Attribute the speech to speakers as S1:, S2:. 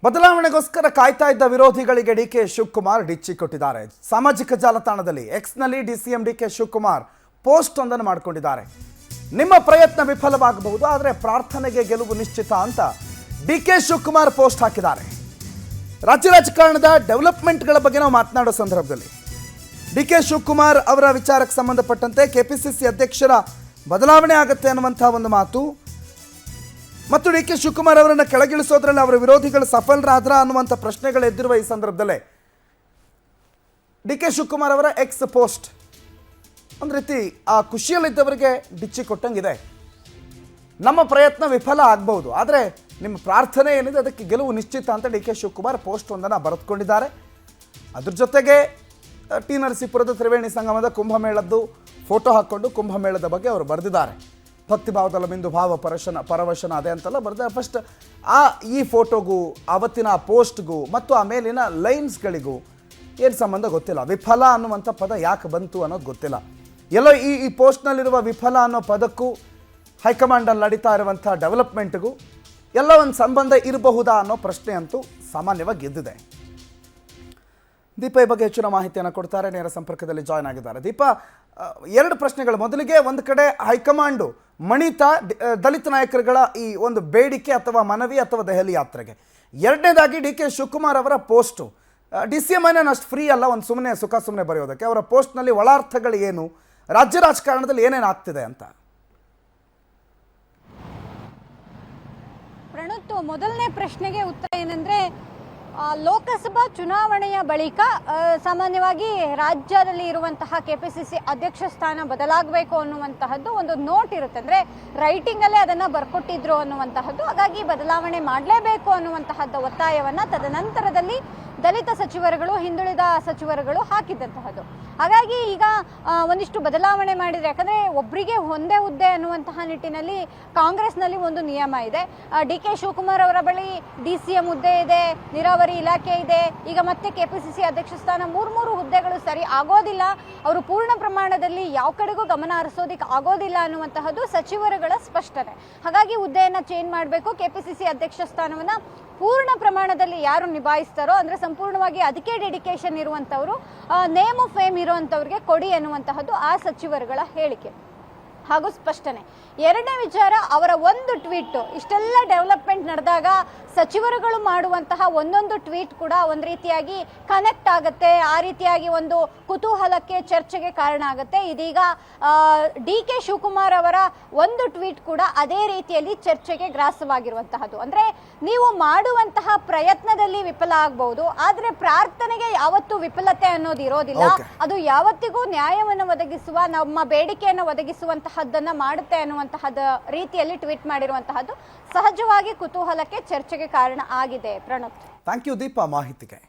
S1: ಬದಲಾವಣೆಗೋಸ್ಕರ ಕಾಯ್ತಾ ಇದ್ದ ವಿರೋಧಿಗಳಿಗೆ ಡಿಕೆ ಶಿವಕುಮಾರ್ ಡಿಚ್ಚಿ ಕೊಟ್ಟಿದ್ದಾರೆ. ಸಾಮಾಜಿಕ ಜಾಲತಾಣದಲ್ಲಿ ಎಕ್ಸ್ನಲ್ಲಿ ಡಿಸಿಎಂ ಡಿಕೆ ಶಿವಕುಮಾರ್ ಪೋಸ್ಟ್ ಒಂದನ್ನು ಮಾಡಿಕೊಂಡಿದ್ದಾರೆ. ನಿಮ್ಮ ಪ್ರಯತ್ನ ವಿಫಲವಾಗಬಹುದು, ಆದರೆ ಪ್ರಾರ್ಥನೆಗೆ ಗೆಲುವು ನಿಶ್ಚಿತ ಅಂತ ಡಿಕೆ ಶಿವಕುಮಾರ್ ಪೋಸ್ಟ್ ಹಾಕಿದ್ದಾರೆ. ರಾಜ್ಯ ರಾಜಕಾರಣದ ಡೆವಲಪ್ಮೆಂಟ್ಗಳ ಬಗ್ಗೆ ನಾವು ಮಾತನಾಡೋ ಸಂದರ್ಭದಲ್ಲಿ ಡಿಕೆ ಶಿವಕುಮಾರ್ ಅವರ ವಿಚಾರಕ್ಕೆ ಸಂಬಂಧಪಟ್ಟಂತೆ ಕೆಪಿಸಿಸಿ ಅಧ್ಯಕ್ಷರ ಬದಲಾವಣೆ ಆಗುತ್ತೆ ಅನ್ನುವಂಥ ಒಂದು ಮಾತು ಮತ್ತು ಡಿಕೆ ಶಿವಕುಮಾರ್ ಅವರನ್ನು ಕೆಳಗಿಳಿಸೋದ್ರಲ್ಲಿ ಅವರ ವಿರೋಧಿಗಳು ಸಫಲರಾದ್ರ ಅನ್ನುವಂಥ ಪ್ರಶ್ನೆಗಳು ಎದ್ದಿರುವ ಈ ಸಂದರ್ಭದಲ್ಲೇ ಡಿಕೆ ಶಿವಕುಮಾರ್ ಅವರ ಎಕ್ಸ್ ಪೋಸ್ಟ್ ಒಂದು ರೀತಿ ಆ ಖುಷಿಯಲ್ಲಿದ್ದವರಿಗೆ ಡಿಚ್ಚಿ ಕೊಟ್ಟಂಗಿದೆ. ನಮ್ಮ ಪ್ರಯತ್ನ ವಿಫಲ ಆಗಬಹುದು, ಆದರೆ ನಿಮ್ಮ ಪ್ರಾರ್ಥನೆ ಏನಿದೆ ಅದಕ್ಕೆ ಗೆಲುವು ನಿಶ್ಚಿತ ಅಂತ ಡಿಕೆ ಶಿವಕುಮಾರ್ ಪೋಸ್ಟ್ ಒಂದನ್ನು ಬರೆದುಕೊಂಡಿದ್ದಾರೆ. ಅದ್ರ ಜೊತೆಗೆ ಟಿ ನರಸೀಪುರದ ತ್ರಿವೇಣಿ ಸಂಗಮದ ಕುಂಭಮೇಳದ್ದು ಫೋಟೋ ಹಾಕ್ಕೊಂಡು ಕುಂಭಮೇಳದ ಬಗ್ಗೆ ಅವರು ಬರೆದಿದ್ದಾರೆ. ಭಕ್ತಿಭಾವದಲ್ಲ ಮಿಂದು ಭಾವ ಪರವಶನ ಅದೇ ಅಂತೆಲ್ಲ ಬರೆದ ಫಸ್ಟ್ ಈ ಫೋಟೋಗೂ ಅವತ್ತಿನ ಆ ಪೋಸ್ಟ್ಗೂ ಮತ್ತು ಆ ಮೇಲಿನ ಲೈನ್ಸ್ಗಳಿಗೂ ಏನು ಸಂಬಂಧ ಗೊತ್ತಿಲ್ಲ. ವಿಫಲ ಅನ್ನುವಂಥ ಪದ ಯಾಕೆ ಬಂತು ಅನ್ನೋದು ಗೊತ್ತಿಲ್ಲ. ಎಲ್ಲೋ ಈ ಪೋಸ್ಟ್ನಲ್ಲಿರುವ ವಿಫಲ ಅನ್ನೋ ಪದಕ್ಕೂ ಹೈಕಮಾಂಡಲ್ಲಿ ನಡೀತಾ ಇರುವಂಥ ಡೆವಲಪ್ಮೆಂಟ್ಗೂ ಎಲ್ಲ ಒಂದು ಸಂಬಂಧ ಇರಬಹುದಾ ಅನ್ನೋ ಪ್ರಶ್ನೆ ಅಂತೂ ಸಾಮಾನ್ಯವಾಗಿ ಎದ್ದಿದೆ. ದೀಪ ಈ ಬಗ್ಗೆ ಹೆಚ್ಚಿನ ಮಾಹಿತಿಯನ್ನು ಕೊಡ್ತಾರೆ, ನೇರ ಸಂಪರ್ಕದಲ್ಲಿ ಜಾಯ್ನ್ ಆಗಿದ್ದಾರೆ. ದೀಪ, ಎರಡು ಪ್ರಶ್ನೆಗಳು. ಮೊದಲಿಗೆ ಒಂದು ಕಡೆ ಹೈಕಮಾಂಡು ಮಣಿತಾ ದಲಿತ ನಾಯಕರುಗಳ ಈ ಒಂದು ಬೇಡಿಕೆ ಅಥವಾ ಮನವಿ ಅಥವಾ ದೆಹಲಿ ಯಾತ್ರೆಗೆ. ಎರಡನೇದಾಗಿ ಡಿ ಕೆ ಶಿವಕುಮಾರ್ ಅವರ ಪೋಸ್ಟು ಡಿ ಸಿ ಎಂ ಅಷ್ಟು ಫ್ರೀ ಅಲ್ಲ ಒಂದು ಸುಮ್ಮನೆ ಬರೆಯೋದಕ್ಕೆ. ಅವರ ಪೋಸ್ಟ್ನಲ್ಲಿ ಒಳಾರ್ಥಗಳು ಏನು, ರಾಜ್ಯ ರಾಜಕಾರಣದಲ್ಲಿ ಏನೇನು ಆಗ್ತಿದೆ ಅಂತ.
S2: ಪ್ರಣುತ್, ಮೊದಲನೇ ಪ್ರಶ್ನೆಗೆ ಉತ್ತರ ಏನಂದ್ರೆ, ಲೋಕಸಭಾ ಚುನಾವಣೆಯ ಬಳಿಕ ಸಾಮಾನ್ಯವಾಗಿ ರಾಜ್ಯದಲ್ಲಿ ಇರುವಂತಹ ಕೆಪಿಸಿಸಿ ಅಧ್ಯಕ್ಷ ಸ್ಥಾನ ಬದಲಾಗಬೇಕು ಅನ್ನುವಂತಹದ್ದು ಒಂದು ನೋಟ್ ಇರುತ್ತೆ. ಅಂದ್ರೆ ರೈಟಿಂಗ್ ಅಲ್ಲೇ ಅದನ್ನ ಬರ್ಕೊಟ್ಟಿದ್ರು ಅನ್ನುವಂತಹದ್ದು. ಹಾಗಾಗಿ ಬದಲಾವಣೆ ಮಾಡಲೇಬೇಕು ಅನ್ನುವಂತಹದ್ದು ಒತ್ತಾಯವನ್ನ ತದನಂತರದಲ್ಲಿ ದಲಿತ ಸಚಿವರುಗಳು, ಹಿಂದುಳಿದ ಸಚಿವರುಗಳು ಹಾಕಿದ್ದಂತಹದ್ದು. ಹಾಗಾಗಿ ಈಗ ಒಂದಿಷ್ಟು ಬದಲಾವಣೆ ಮಾಡಿದ್ರೆ, ಯಾಕಂದ್ರೆ ಒಬ್ಬರಿಗೆ ಒಂದೇ ಹುದ್ದೆ ಅನ್ನುವಂತಹ ನಿಟ್ಟಿನಲ್ಲಿ ಕಾಂಗ್ರೆಸ್ನಲ್ಲಿ ಒಂದು ನಿಯಮ ಇದೆ. ಡಿ ಕೆ ಶಿವಕುಮಾರ್ ಅವರ ಬಳಿ DCM ಹುದ್ದೆ ಇದೆ, ನೀರಾವರಿ ಇಲಾಖೆ ಇದೆ. ಈಗ ಮತ್ತೆ ಕೆಪಿಸಿಸಿ ಅಧ್ಯಕ್ಷ ಸ್ಥಾನ ಮೂರು ಹುದ್ದೆಗಳು ಸರಿ ಆಗೋದಿಲ್ಲ, ಅವರು ಪೂರ್ಣ ಪ್ರಮಾಣದಲ್ಲಿ ಯಾವ ಕಡೆಗೂ ಗಮನ ಹರಿಸೋದಿಕ್ಕೆ ಆಗೋದಿಲ್ಲ ಅನ್ನುವಂತಹದ್ದು ಸಚಿವರುಗಳ ಸ್ಪಷ್ಟನೆ. ಹಾಗಾಗಿ ಹುದ್ದೆಯನ್ನ ಚೇಂಜ್ ಮಾಡಬೇಕು, ಕೆಪಿಸಿಸಿ ಅಧ್ಯಕ್ಷ ಸ್ಥಾನವನ್ನ ಪೂರ್ಣ ಪ್ರಮಾಣದಲ್ಲಿ ಯಾರು ನಿಭಾಯಿಸ್ತಾರೋ, ಅಂದ್ರೆ ಸಂಪೂರ್ಣವಾಗಿ ಅದಕ್ಕೆ ಡೆಡಿಕೇಶನ್ ಇರುವಂತವರು, ನೇಮ್ ಆಫ್ ಫೇಮ್ ಇರುವಂತವ್ರಿಗೆ ಕೊಡಿ ಅನ್ನುವಂತಹದ್ದು ಆ ಸಚಿವರುಗಳ ಹೇಳಿಕೆ ಹಾಗೂ ಸ್ಪಷ್ಟನೆ. ಎರಡನೇ ವಿಚಾರ, ಅವರ ಒಂದು ಟ್ವೀಟ್, ಇಷ್ಟೆಲ್ಲ ಡೆವಲಪ್ಮೆಂಟ್ ನಡೆದಾಗ ಸಚಿವರುಗಳು ಮಾಡುವಂತಹ ಒಂದೊಂದು ಟ್ವೀಟ್ ಕೂಡ ಒಂದು ರೀತಿಯಾಗಿ ಕನೆಕ್ಟ್ ಆಗುತ್ತೆ, ಆ ರೀತಿಯಾಗಿ ಒಂದು ಕುತೂಹಲಕ್ಕೆ, ಚರ್ಚೆಗೆ ಕಾರಣ ಆಗುತ್ತೆ. ಇದೀಗ ಡಿ ಕೆ ಶಿವಕುಮಾರ್ ಅವರ ಒಂದು ಟ್ವೀಟ್ ಕೂಡ ಅದೇ ರೀತಿಯಲ್ಲಿ ಚರ್ಚೆಗೆ ಗ್ರಾಸವಾಗಿರುವಂತಹದ್ದು. ಅಂದ್ರೆ ನೀವು ಮಾಡುವಂತಹ ಪ್ರಯತ್ನದಲ್ಲಿ ವಿಫಲ ಆಗಬಹುದು, ಆದ್ರೆ ಪ್ರಾರ್ಥನೆಗೆ ಯಾವತ್ತೂ ವಿಫಲತೆ ಅನ್ನೋದು ಇರೋದಿಲ್ಲ. ಅದು ಯಾವತ್ತಿಗೂ ನ್ಯಾಯವನ್ನು ಒದಗಿಸುವ, ನಮ್ಮ ಬೇಡಿಕೆಯನ್ನು ಒದಗಿಸುವಂತಹದ್ದನ್ನ ಮಾಡುತ್ತೆ ಅನ್ನುವಂತಹದ್ದು ರೀತಿಯಲ್ಲಿ ಟ್ವೀಟ್ ಮಾಡಿರುವಂತಹದ್ದು ಸಹಜವಾಗಿ ಕುತೂಹಲಕ್ಕೆ, ಚರ್ಚೆಗೆ ಕಾರಣ ಆಗಿದೆ. ಪ್ರಣುತ್,
S1: ಥ್ಯಾಂಕ್ ಯು ದೀಪಾ ಮಾಹಿತಿಗೆ.